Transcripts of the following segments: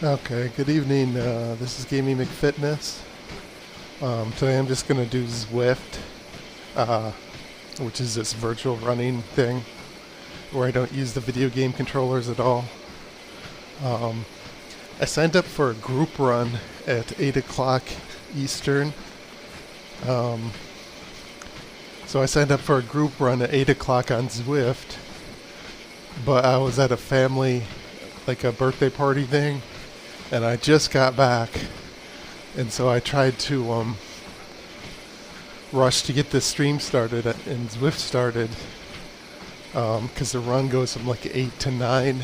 Okay, good evening. This is Gaming McFitness. Today I'm just going to do Zwift, uh, which is this virtual running thing where I don't use the video game controllers at all. Um, I signed up for a group run at 8 o'clock Eastern. Um, so I signed up for a group run at 8 o'clock on Zwift, but I was at a family, like a birthday party thing, and I just got back, and so I tried to rush to get this stream started and Zwift started, because the run goes from like 8 to 9,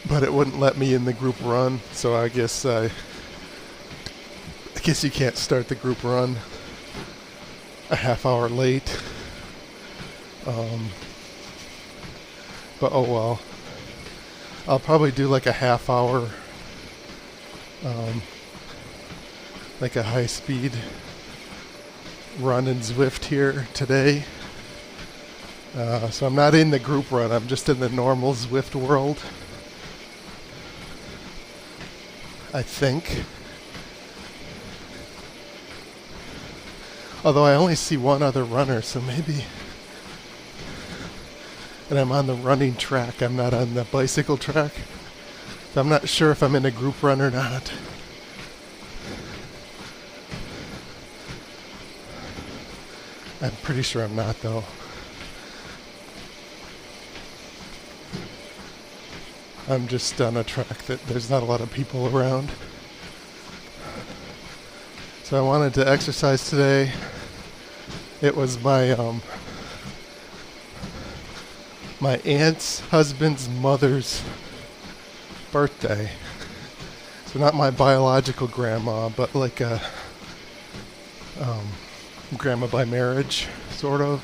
but it wouldn't let me in the group run, so I guess you can't start the group run a half hour late. But oh well. I'll probably do like a half hour, like a high speed run in Zwift here today. So I'm not in the group run, I'm just in the normal Zwift world, I think. Although I only see one other runner, so maybe... And I'm on the running track, I'm not on the bicycle track. So I'm not sure if I'm in a group run or not. I'm pretty sure I'm not, though. I'm just on a track that there's not a lot of people around. So I wanted to exercise today. It was my aunt's husband's mother's birthday. So not my biological grandma, but like a grandma by marriage, sort of.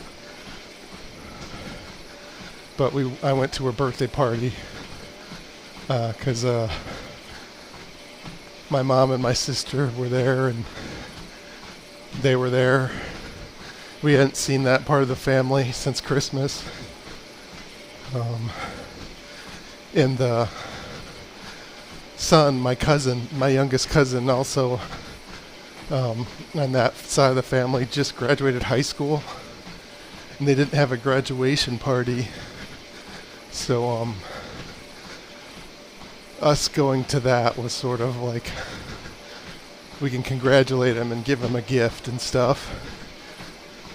But I went to her birthday party because my mom and my sister were there, and they were there. We hadn't seen that part of the family since Christmas. And the son, my cousin, my youngest cousin, also on that side of the family, just graduated high school, and they didn't have a graduation party. So us going to that was sort of like we can congratulate him and give him a gift and stuff.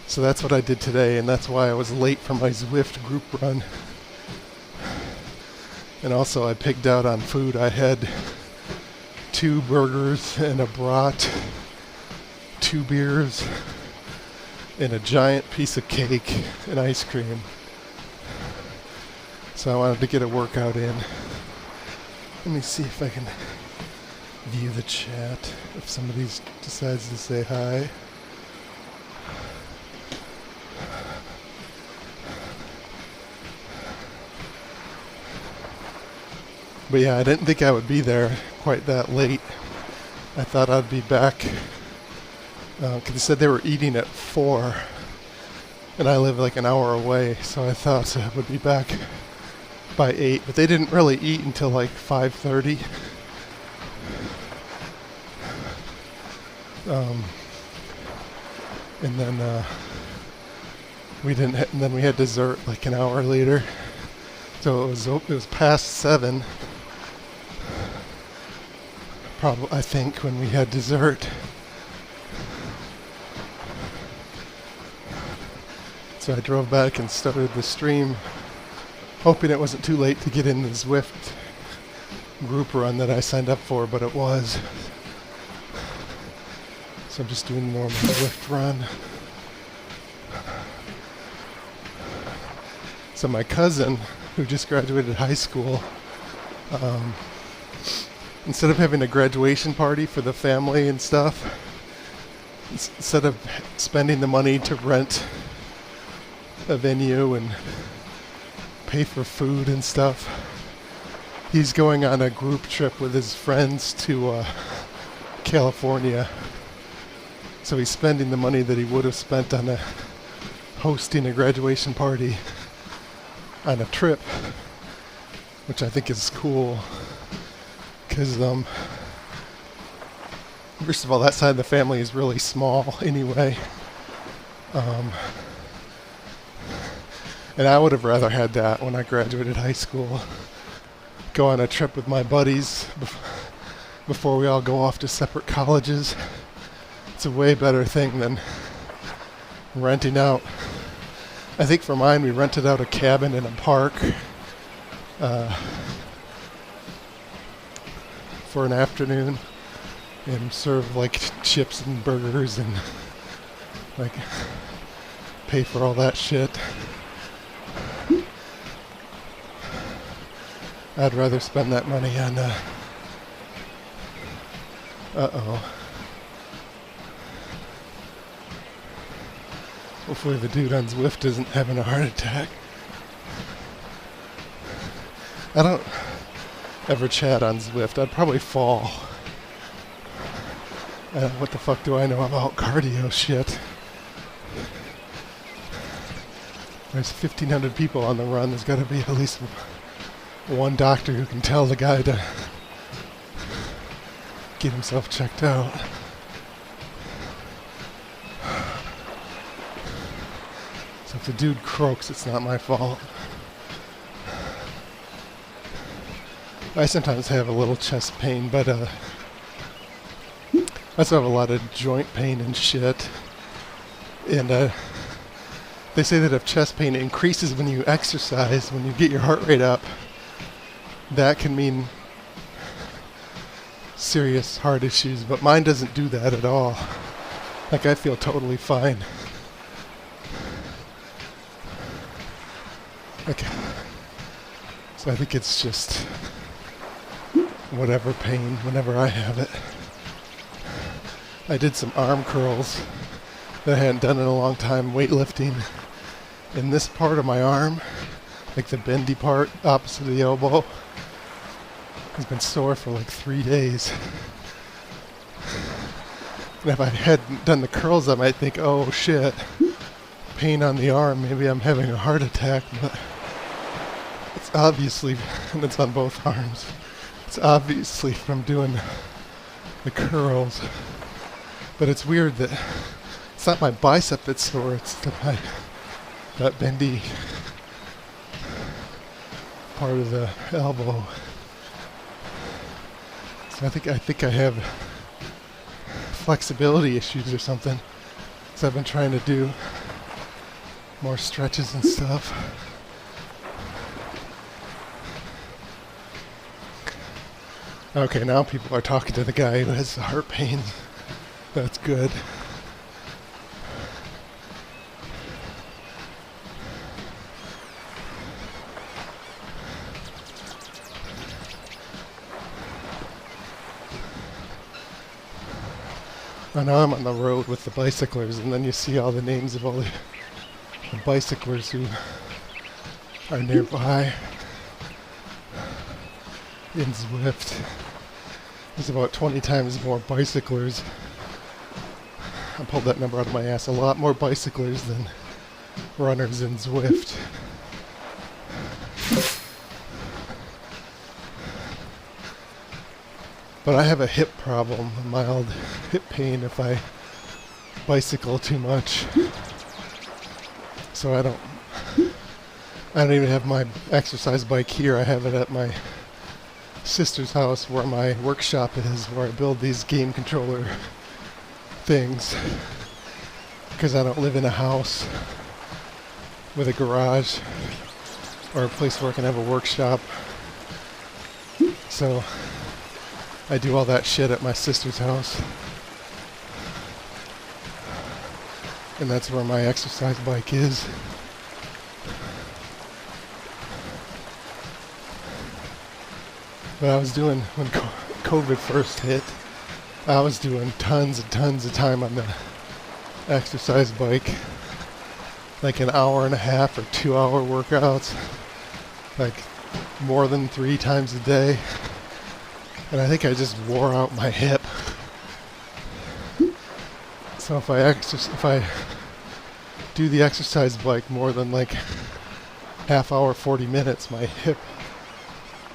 So that's what I did today, and that's why I was late for my Zwift group run. And also I pigged out on food. I had 2 burgers and a brat, 2 beers, and a giant piece of cake and ice cream. So I wanted to get a workout in. Let me see if I can view the chat, if somebody decides to say hi. But yeah, I didn't think I would be there quite that late. I thought I'd be back, because they said they were eating at 4, and I live like an hour away, so I thought I would be back by 8, but they didn't really eat until like 5:30. And then and then we had dessert like an hour later. So it was past 7, probably, I think, when we had dessert. So I drove back and started the stream, hoping it wasn't too late to get in the Zwift group run that I signed up for, but it was. So I'm just doing the normal Zwift run. So my cousin, who just graduated high school, instead of having a graduation party for the family and stuff, instead of spending the money to rent a venue and pay for food and stuff, he's going on a group trip with his friends to California. So he's spending the money that he would have spent on hosting a graduation party on a trip, which I think is cool. because first of all, that side of the family is really small anyway. And I would have rather had that when I graduated high school. Go on a trip with my buddies before we all go off to separate colleges. It's a way better thing than renting out. I think for mine, we rented out a cabin in a park for an afternoon and served like chips and burgers and like pay for all that shit. I'd rather spend that money on hopefully the dude on Zwift isn't having a heart attack. I don't ever chat on Zwift. I'd probably fall. What the fuck do I know about cardio shit? There's 1,500 people on the run. There's got to be at least one doctor who can tell the guy to get himself checked out. So if the dude croaks, it's not my fault. I sometimes have a little chest pain, but I also have a lot of joint pain and shit. And they say that if chest pain increases when you exercise, when you get your heart rate up, that can mean serious heart issues, but mine doesn't do that at all. Like, I feel totally fine. Okay. So I think it's just whatever pain whenever I have it. I did some arm curls that I hadn't done in a long time, weightlifting. And this part of my arm, like the bendy part opposite of the elbow, has been sore for like 3 days. And if I hadn't done the curls, I might think, oh shit, pain on the arm, maybe I'm having a heart attack, but it's obviously, and it's on both arms, it's obviously from doing the curls. But it's weird that it's not my bicep that's sore, it's that bendy part of the elbow. So I think I have flexibility issues or something. So I've been trying to do more stretches and stuff. Okay, now people are talking to the guy who has the heart pain. That's good. I know I'm on the road with the bicyclers, and then you see all the names of all the bicyclers who are nearby in Zwift. There's about 20 times more bicyclers. I pulled that number out of my ass. A lot more bicyclers than runners in Zwift. But I have a hip problem, a mild hip pain if I bicycle too much. So I don't even have my exercise bike here. I have it at my sister's house where my workshop is, where I build these game controller things. Because I don't live in a house with a garage or a place where I can have a workshop. So I do all that shit at my sister's house. And that's where my exercise bike is. But I was doing, when COVID first hit, I was doing tons and tons of time on the exercise bike. Like an hour and a half or 2 hour workouts. Like more than 3 times a day. And I think I just wore out my hip. So if I do the exercise bike more than like half hour, 40 minutes, my hip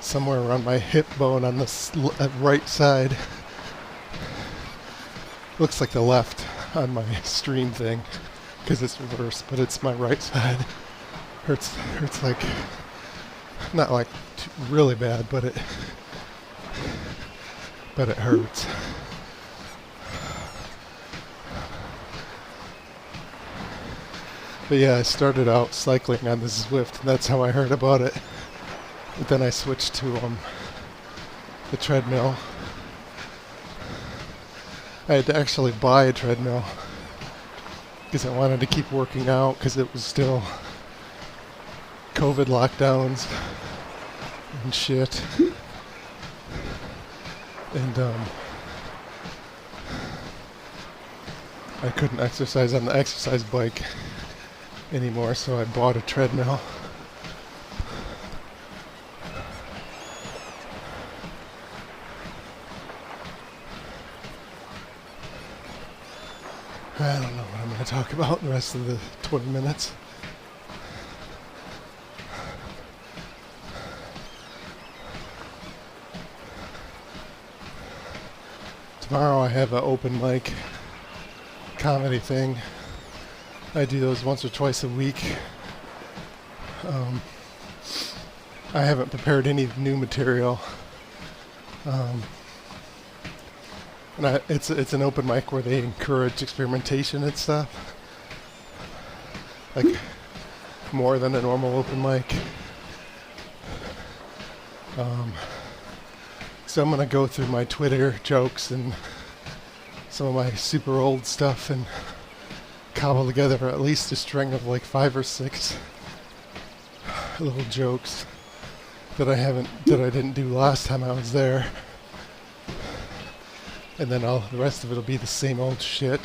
somewhere around my hip bone on the right side. Looks like the left on my stream thing because it's reversed, but it's my right side. Hurts like, not like really bad, but it hurts. But yeah, I started out cycling on the Zwift, and that's how I heard about it. But then I switched to the treadmill. I had to actually buy a treadmill because I wanted to keep working out because it was still COVID lockdowns and shit. And I couldn't exercise on the exercise bike anymore, so I bought a treadmill. I don't know what I'm going to talk about the rest of the 20 minutes. Tomorrow I have an open mic comedy thing. I do those once or twice a week. I haven't prepared any new material. And it's an open mic where they encourage experimentation and stuff. Like more than a normal open mic. So I'm going to go through my Twitter jokes and some of my super old stuff and cobble together at least a string of like 5 or 6 little jokes that I didn't do last time I was there. And then the rest of it will be the same old shit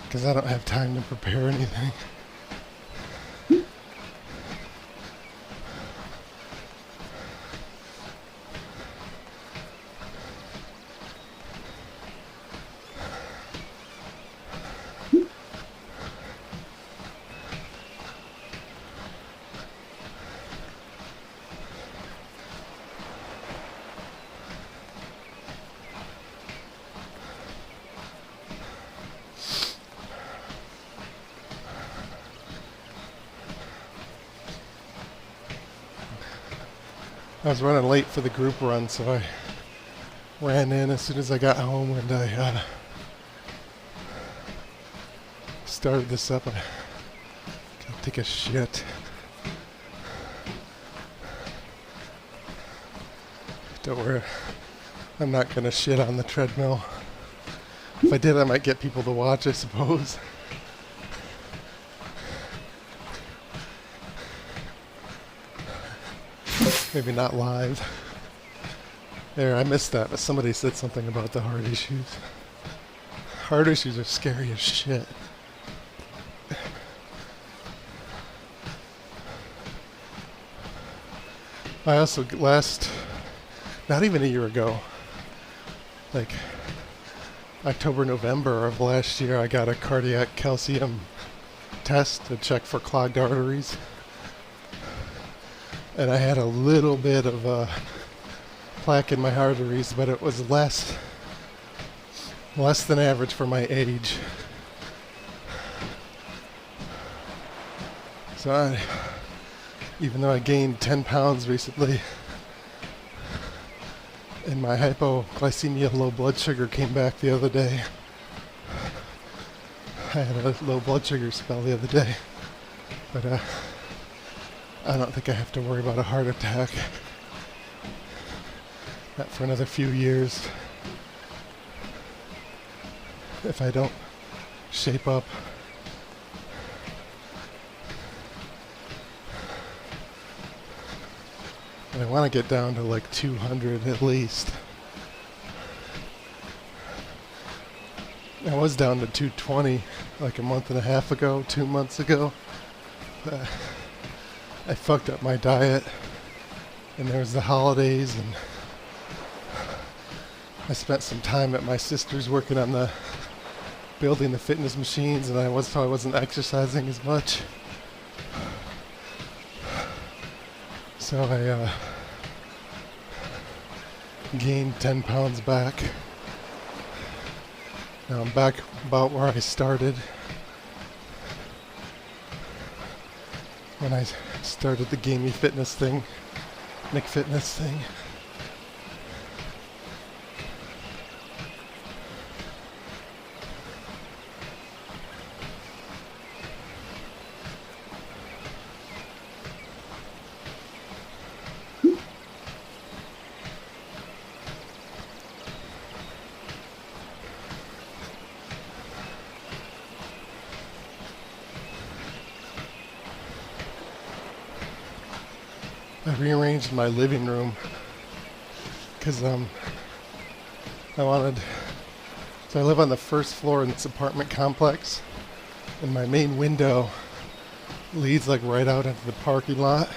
because I don't have time to prepare anything. I was running late for the group run, so I ran in as soon as I got home and I started this up. I gotta take a shit. Don't worry, I'm not gonna shit on the treadmill. If I did, I might get people to watch, I suppose. Maybe not live. There, I missed that, but somebody said something about the heart issues. Heart issues are scary as shit. I also not even a year ago, like October, November of last year, I got a cardiac calcium test to check for clogged arteries. And I had a little bit of plaque in my arteries, but it was less than average for my age. So even though I gained 10 pounds recently, and my hypoglycemia, low blood sugar, came back the other day. I had a low blood sugar spell the other day, but I don't think I have to worry about a heart attack. Not for another few years. If I don't shape up. And I want to get down to like 200 at least. I was down to 220 like a month and a half ago, 2 months ago. I fucked up my diet, and there was the holidays, and I spent some time at my sister's working on building the fitness machines, and I wasn't exercising as much. gained 10 pounds back. Now I'm back about where I started when I started the gamey fitness thing, McFitness thing. I rearranged my living room because I wanted, so I live on the first floor in this apartment complex, and my main window leads like right out into the parking lot,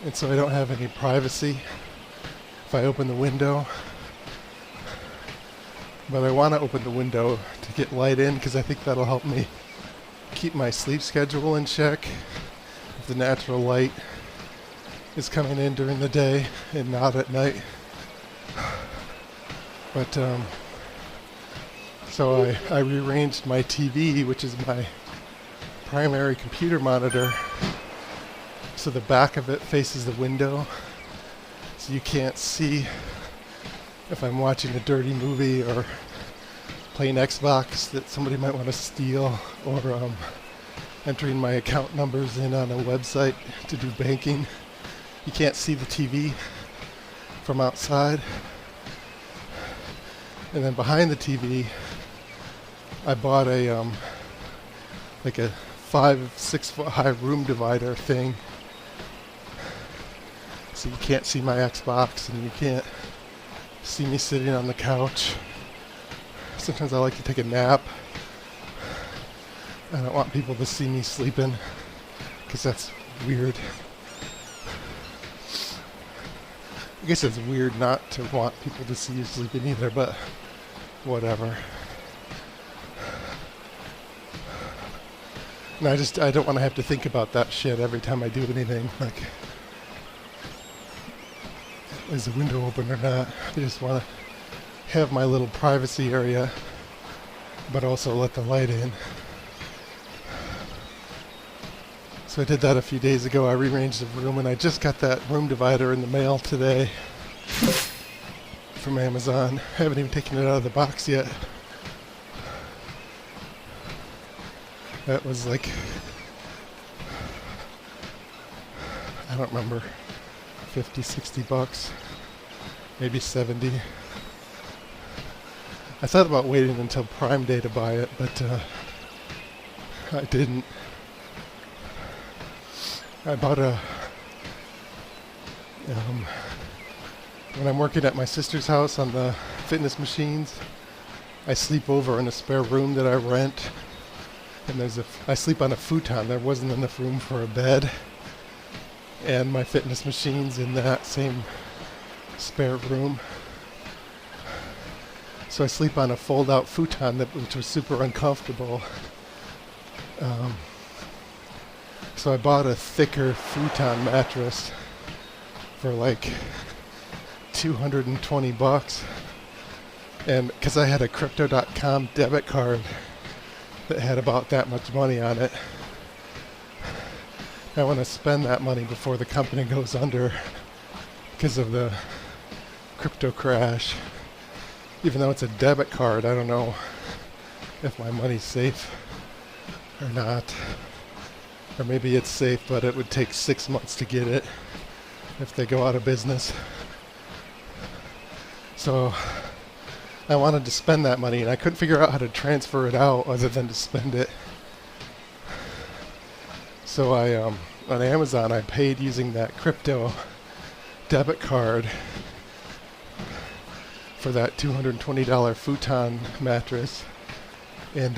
and so I don't have any privacy if I open the window. But I want to open the window to get light in because I think that'll help me keep my sleep schedule in check. The natural light is coming in during the day and not at night. But so I rearranged my TV, which is my primary computer monitor, so the back of it faces the window, so you can't see if I'm watching a dirty movie or playing Xbox that somebody might want to steal, or entering my account numbers in on a website to do banking. You can't see the TV from outside. And then behind the TV, I bought a like a 5-6 foot high room divider thing. So you can't see my Xbox and you can't see me sitting on the couch. Sometimes I like to take a nap. I don't want people to see me sleeping because that's weird. I guess it's weird not to want people to see you sleeping either, but whatever. And I don't want to have to think about that shit every time I do anything. Like, is the window open or not? I just want to have my little privacy area, but also let the light in. So I did that a few days ago. I rearranged the room, and I just got that room divider in the mail today from Amazon. I haven't even taken it out of the box yet. That was like, I don't remember, 50, 60 bucks, maybe 70. I thought about waiting until Prime Day to buy it, but I didn't. I bought when I'm working at my sister's house on the fitness machines, I sleep over in a spare room that I rent, and I sleep on a futon. There wasn't enough room for a bed, and my fitness machine's in that same spare room. So I sleep on a fold-out futon which was super uncomfortable. So I bought a thicker futon mattress for like 220 bucks. And because I had a Crypto.com debit card that had about that much money on it, I want to spend that money before the company goes under because of the crypto crash. Even though it's a debit card, I don't know if my money's safe or not. Or maybe it's safe, but it would take 6 months to get it if they go out of business. So I wanted to spend that money, and I couldn't figure out how to transfer it out other than to spend it. So on Amazon, I paid using that crypto debit card for that $220 futon mattress, and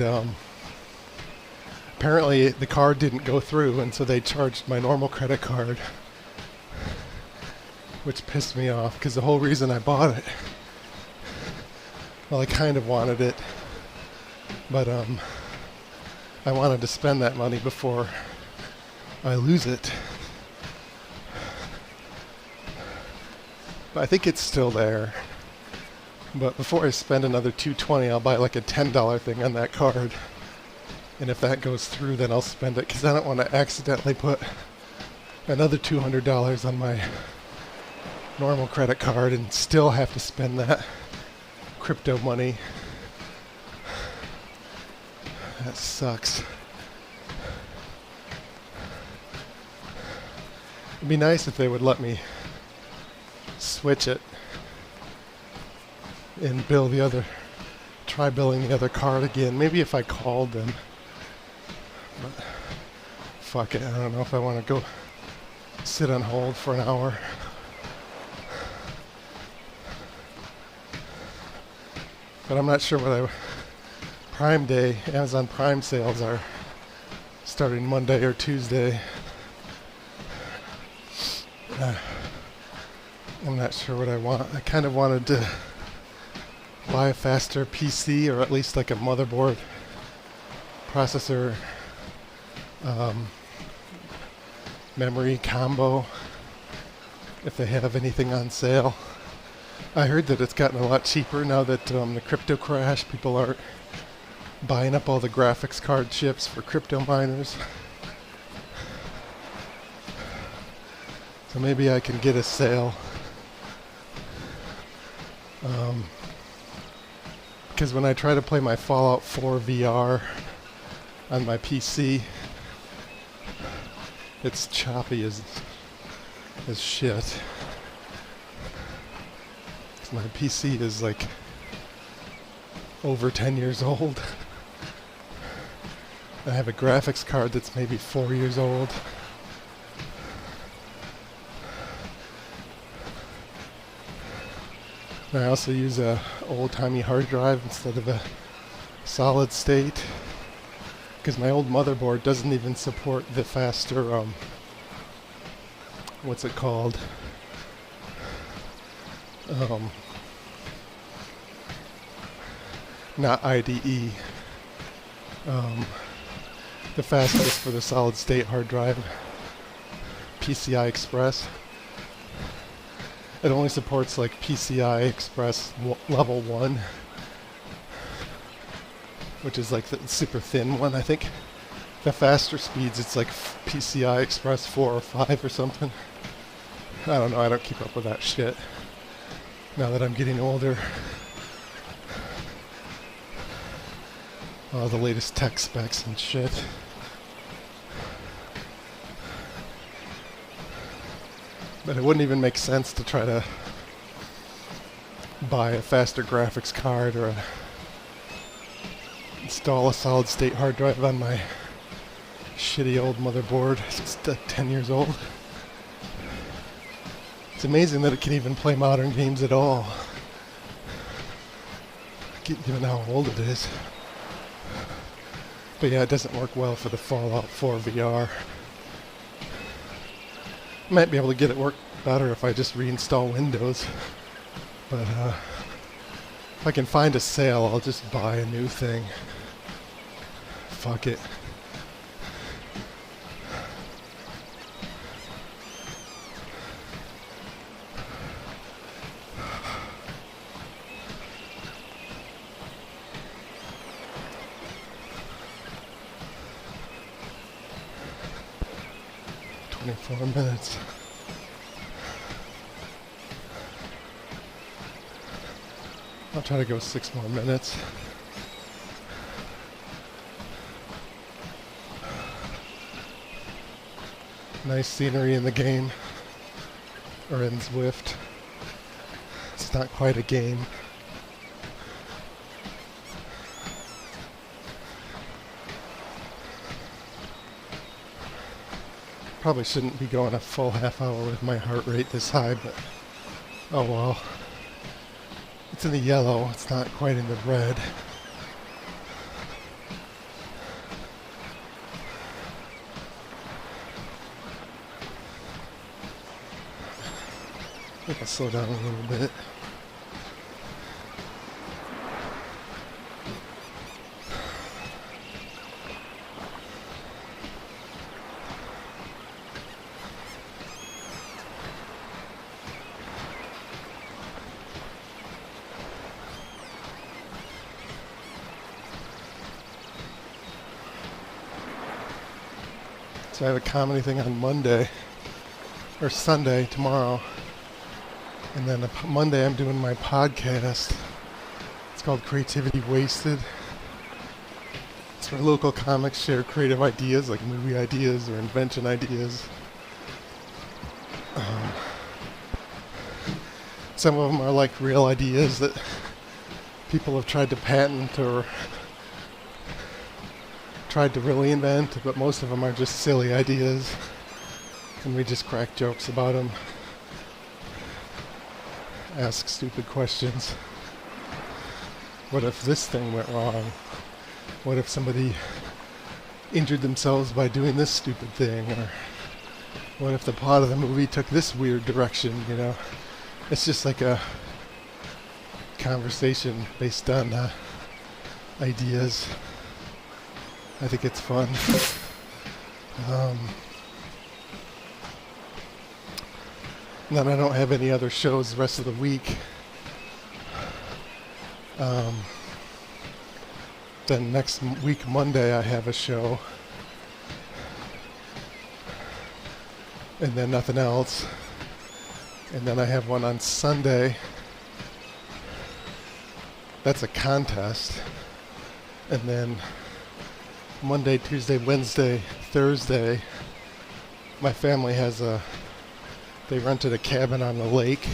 apparently the card didn't go through, and so they charged my normal credit card, which pissed me off because the whole reason I bought it, well, I kind of wanted it, but I wanted to spend that money before I lose it. But I think it's still there. But before I spend another $220, I'll buy like a $10 thing on that card. And if that goes through, then I'll spend it, because I don't want to accidentally put another $200 on my normal credit card and still have to spend that crypto money. That sucks. It'd be nice if they would let me switch it and try billing the other card again. Maybe if I called them. But fuck it, I don't know if I want to go sit on hold for an hour. But I'm not sure what Prime Day, Amazon Prime sales are starting Monday or Tuesday. I'm not sure what I want. I kind of wanted to buy a faster PC, or at least like a motherboard, processor, memory combo, if they have anything on sale. I heard that it's gotten a lot cheaper now that the crypto crash. People aren't buying up all the graphics card chips for crypto miners. So maybe I can get a sale. Because when I try to play my Fallout 4 VR on my PC, it's choppy as shit. My PC is like over 10 years old. I have a graphics card that's maybe 4 years old. And I also use a old-timey hard drive instead of a solid state, because my old motherboard doesn't even support the faster, what's it called? Not IDE. The fastest for the solid state hard drive, PCI Express. It only supports like PCI Express level 1, which is like the super thin one. I think the faster speeds, it's like PCI Express 4 or 5 or something. I don't know, I don't keep up with that shit now that I'm getting older. All the latest tech specs and shit. But it wouldn't even make sense to try to buy a faster graphics card or install a solid state hard drive on my shitty old motherboard. It's 10 years old. It's amazing that it can even play modern games at all, given how old it is. But yeah, it doesn't work well for the Fallout 4 VR. Might be able to get it work better if I just reinstall Windows. But if I can find a sale, I'll just buy a new thing. Fuck it. Minutes. I'll try to go 6 more minutes. Nice scenery in the game, or in Zwift. It's not quite a game. Probably shouldn't be going a full half hour with my heart rate this high, but oh well. It's in the yellow, it's not quite in the red. I think I'll slow down a little bit. So I have a comedy thing on Monday, or Sunday, tomorrow. And then Monday I'm doing my podcast. It's called Creativity Wasted. It's where local comics share creative ideas, like movie ideas or invention ideas. Some of them are like real ideas that people have tried to patent or tried to really invent, but most of them are just silly ideas, and we just crack jokes about them, ask stupid questions. What if this thing went wrong? What if somebody injured themselves by doing this stupid thing? Or what if the plot of the movie took this weird direction, you know? It's just like a conversation based on ideas. I think it's fun. And then I don't have any other shows the rest of the week. Then next week, Monday, I have a show. And then nothing else. And then I have one on Sunday. That's a contest. And then Monday, Tuesday, Wednesday, Thursday, my family they rented a cabin on the lake,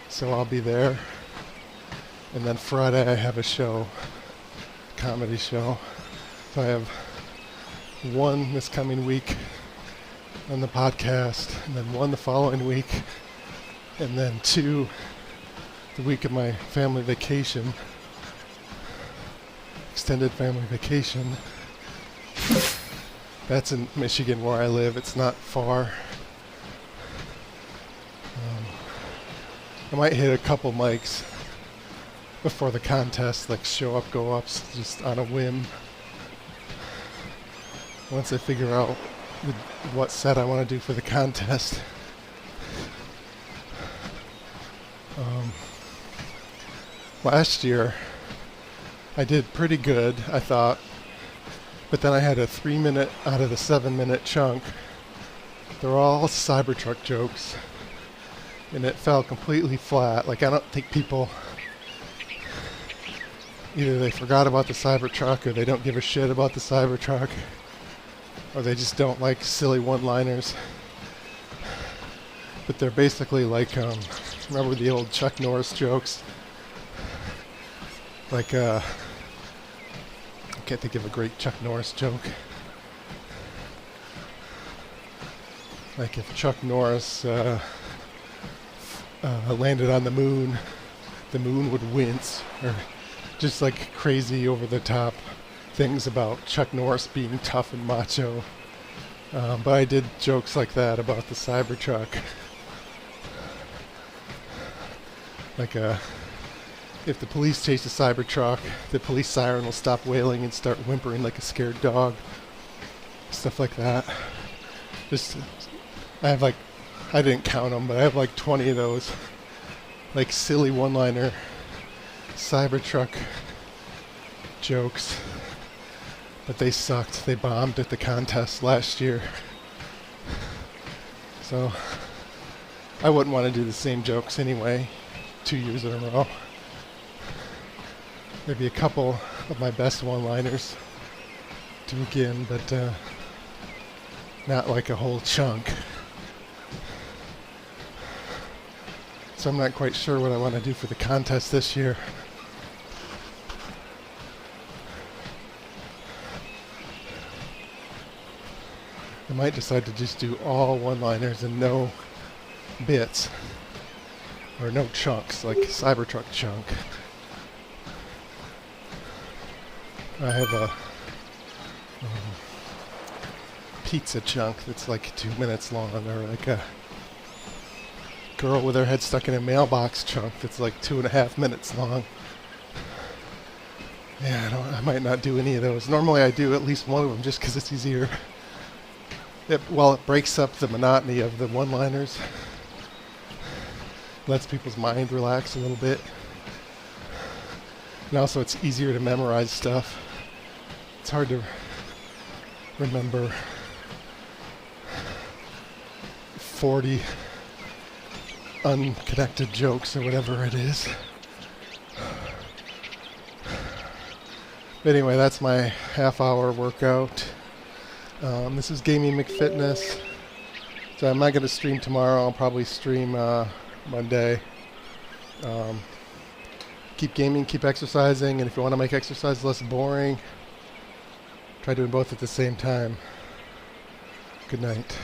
so I'll be there. And then Friday I have a show, comedy show. So I have one this coming week on the podcast, and then one the following week, and then two the week of my family vacation, extended family vacation. That's in Michigan where I live. It's not far. I might hit a couple mics before the contest, like show up, go ups, just on a whim. Once I figure out what set I want to do for the contest. Last year, I did pretty good, I thought, but then I had a 3-minute out of the 7-minute chunk. They're all Cybertruck jokes, and it fell completely flat. Like, I don't think people, either they forgot about the Cybertruck, or they don't give a shit about the Cybertruck, or they just don't like silly one-liners. But they're basically like, remember the old Chuck Norris jokes? Like, I can't think of a great Chuck Norris joke. Like if Chuck Norris landed on the moon would wince, or just like crazy over-the-top things about Chuck Norris being tough and macho. But I did jokes like that about the Cybertruck. Like if the police chase a Cybertruck, the police siren will stop wailing and start whimpering like a scared dog. Stuff like that. Just, I have like, I didn't count them, but I have like 20 of those. Like silly one-liner Cybertruck jokes. But they sucked. They bombed at the contest last year. So, I wouldn't want to do the same jokes anyway, 2 years in a row. Maybe a couple of my best one-liners do again, but not like a whole chunk. So I'm not quite sure what I want to do for the contest this year. I might decide to just do all one-liners and no bits, or no chunks, like Cybertruck chunk. I have a pizza chunk that's like 2 minutes long, or like a girl with her head stuck in a mailbox chunk that's like 2.5 minutes long. Yeah, I might not do any of those. Normally I do at least one of them just because it's easier. It breaks up the monotony of the one-liners. Lets people's mind relax a little bit. And also it's easier to memorize stuff. It's hard to remember 40 unconnected jokes or whatever it is. But anyway, that's my half-hour workout. This is Gaming McFitness. So I'm not going to stream tomorrow. I'll probably stream Monday. Keep gaming, keep exercising, and if you want to make exercise less boring, try doing both at the same time. Good night.